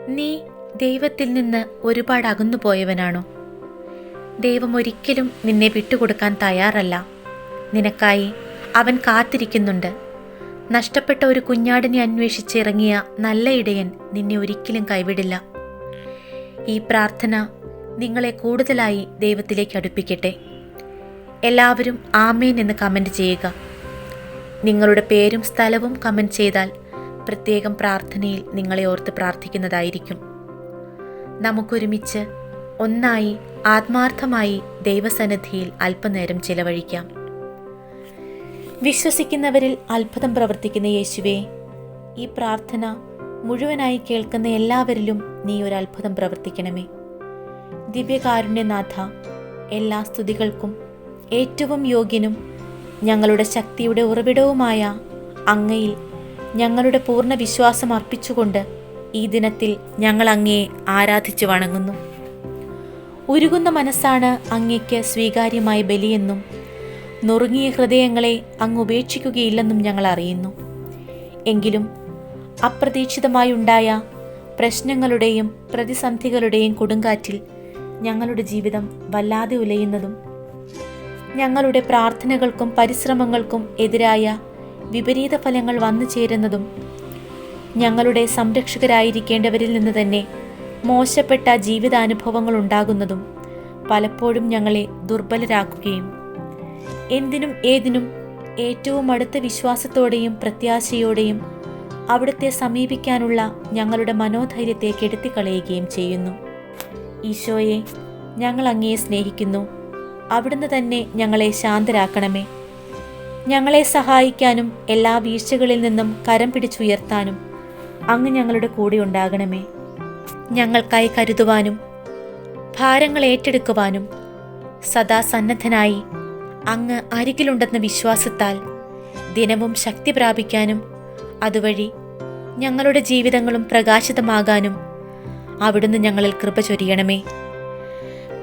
നീ ദൈവത്തിൽ നിന്ന് ഒരുപാട് അകന്നു പോയവനാണോ? ദൈവം ഒരിക്കലും നിന്നെ വിട്ടുകൊടുക്കാൻ തയ്യാറല്ല. നിനക്കായി അവൻ കാത്തിരിക്കുന്നുണ്ട്. നഷ്ടപ്പെട്ട ഒരു കുഞ്ഞാടിനെ അന്വേഷിച്ചിറങ്ങിയ നല്ല ഇടയൻ നിന്നെ ഒരിക്കലും കൈവിടില്ല. ഈ പ്രാർത്ഥന നിങ്ങളെ കൂടുതലായി ദൈവത്തിലേക്ക് അടുപ്പിക്കട്ടെ. എല്ലാവരും ആമേൻ എന്ന് കമൻറ്റ് ചെയ്യുക. നിങ്ങളുടെ പേരും സ്ഥലവും കമൻറ്റ് ചെയ്താൽ പ്രത്യേകം പ്രാർത്ഥനയിൽ നിങ്ങളെ ഓർത്ത് പ്രാർത്ഥിക്കുന്നതായിരിക്കും. നമുക്കൊരുമിച്ച് ഒന്നായി ആത്മാർത്ഥമായി ദൈവസന്നിധിയിൽ അല്പനേരം ചിലവഴിക്കാം. വിശ്വസിക്കുന്നവരിൽ അത്ഭുതം പ്രവർത്തിക്കുന്ന യേശുവേ, ഈ പ്രാർത്ഥന മുഴുവനായി കേൾക്കുന്ന എല്ലാവരിലും നീ ഒരു അത്ഭുതം പ്രവർത്തിക്കണമേ. ദിവ്യകാരുണ്യനാഥ, എല്ലാ സ്തുതികൾക്കും ഏറ്റവും യോഗ്യനും ഞങ്ങളുടെ ശക്തിയുടെ ഉറവിടവുമായ അങ്ങയിൽ ഞങ്ങളുടെ പൂർണ്ണ വിശ്വാസം അർപ്പിച്ചുകൊണ്ട് ഈ ദിനത്തിൽ ഞങ്ങൾ അങ്ങയെ ആരാധിച്ചു വണങ്ങുന്നു. ഉരുകുന്ന മനസ്സാണ് അങ്ങയ്ക്ക് സ്വീകാര്യമായ ബലിയെന്നും നുറുങ്ങിയ ഹൃദയങ്ങളെ അങ്ങ് ഉപേക്ഷിക്കുകയില്ലെന്നും ഞങ്ങൾ അറിയുന്നു. എങ്കിലും അപ്രതീക്ഷിതമായുണ്ടായ പ്രശ്നങ്ങളുടെയും പ്രതിസന്ധികളുടെയും കൊടുങ്കാറ്റിൽ ഞങ്ങളുടെ ജീവിതം വല്ലാതെ ഉലയുന്നതും ഞങ്ങളുടെ പ്രാർത്ഥനകൾക്കും പരിശ്രമങ്ങൾക്കും എതിരായ വിപരീത ഫലങ്ങൾ വന്നു ചേരുന്നതും ഞങ്ങളുടെ സംരക്ഷകരായിരിക്കേണ്ടവരിൽ നിന്ന് തന്നെ മോശപ്പെട്ട ജീവിതാനുഭവങ്ങൾ ഉണ്ടാകുന്നതും പലപ്പോഴും ഞങ്ങളെ ദുർബലരാക്കുകയും എന്തിനും ഏതിനും ഏറ്റവും അടുത്ത വിശ്വാസത്തോടെയും പ്രത്യാശയോടെയും അവിടുത്തെ സമീപിക്കാനുള്ള ഞങ്ങളുടെ മനോധൈര്യത്തെ കെടുത്തിക്കളയുകയും ചെയ്യുന്നു. ഈശോയെ, ഞങ്ങൾ അങ്ങയെ സ്നേഹിക്കുന്നു. അവിടുന്ന് തന്നെ ഞങ്ങളെ ശാന്തരാക്കണമേ. ഞങ്ങളെ സഹായിക്കാനും എല്ലാ വീഴ്ചകളിൽ നിന്നും കരം പിടിച്ചുയർത്താനും അങ്ങ് ഞങ്ങളുടെ കൂടെ ഉണ്ടാകണമേ. ഞങ്ങൾക്കായി കരുതുവാനും ഭാരങ്ങൾ ഏറ്റെടുക്കുവാനും സദാ സന്നദ്ധനായി അങ്ങ് അരികിലുണ്ടെന്ന വിശ്വാസത്താൽ ദിനവും ശക്തി പ്രാപിക്കാനും അതുവഴി ഞങ്ങളുടെ ജീവിതങ്ങളും പ്രകാശിതമാകാനും അവിടുന്ന് ഞങ്ങളിൽ കൃപ ചൊരിയണമേ.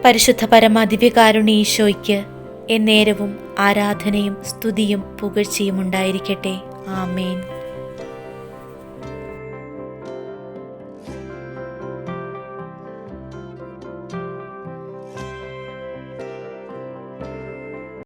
പരിശുദ്ധ പരമ ദിവ്യകാരുണ്യ ഈശോയ്ക്ക് എന്നേരവും ആരാധനയും സ്തുതിയും പുകഴ്ചയും ഉണ്ടായിരിക്കട്ടെ. ആമേൻ.